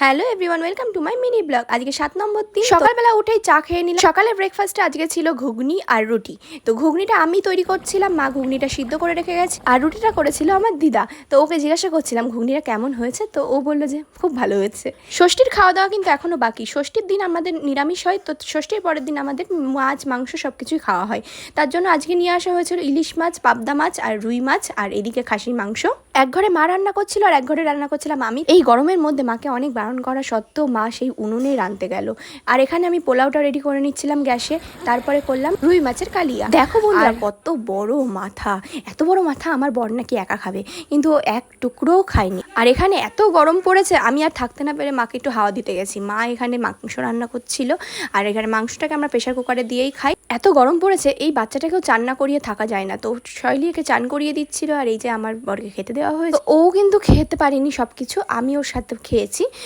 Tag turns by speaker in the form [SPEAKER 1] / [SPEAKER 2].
[SPEAKER 1] Hello everyone, welcome to my mini blog. আজকে 7 নম্বর দিন। সকালবেলা উঠেই চা খেয়ে নিলাম। সকালের ব্রেকফাস্টে আজকে ছিল ঘুগনি আর রুটি। তো ঘুগনিটা আমি তৈরি করছিলাম, মা ঘুগনিটা সিদ্ধ করে রেখে গেছে, আর রুটিটা করেছিল আমার দিদা। তো ওকে জিজ্ঞাসা করছিলাম ঘুগনিটা কেমন হয়েছে, তো ও বললো যে খুব ভালো হয়েছে। ষষ্ঠীর খাওয়া দাওয়া কিন্তু এখনো বাকি। ষষ্ঠীর দিন আমাদের নিরামিষ হয়, তো ষষ্ঠীর পরের দিন আমাদের মাছ মাংস সব কিছুই খাওয়া হয়। তার জন্য আজকে নিয়ে আসা হয়েছিল ইলিশ মাছ, পাবদা মাছ আর রুই মাছ, আর এদিকে খাসির মাংস। এক ঘরে মা রান্না করছিল আর এক ঘরে রান্না করছিলাম আমি। এই গরমের মধ্যে মাকে অনেক বারণ করা সত্ত্বেও মা সেই উনুনে রাঁধতে গেল। আর এখানে আমি পোলাওটা রেডি করে নিচ্ছিলাম গ্যাসে। তারপরে করলাম রুই মাছের কালিয়া। দেখো বন্ধুরা কত বড় মাথা, এত বড় মাথা আমার বর নাকি একা খাবে, কিন্তু ও এক টুকরোও খায়নি। আর এখানে এত গরম পড়েছে, আমি আর থাকতে না পেরে মাকে একটু হাওয়া দিতে গেছি। মা এখানে মাংস রান্না করছিল, আর এখানে মাংসটাকে আমরা প্রেশার কুকারে দিয়েই খাই। এত গরম পড়েছে, এই বাচ্চাটাকেও চান না করিয়ে থাকা যায় না, তো শৈলীকে চান করিয়ে দিচ্ছিল, আর এই যে আমার বরকে খেতে দেওয়া হয়েছে। ও কিন্তু খেতে পারিনি সবকিছু, আমি ওর সাথে খেয়েছি।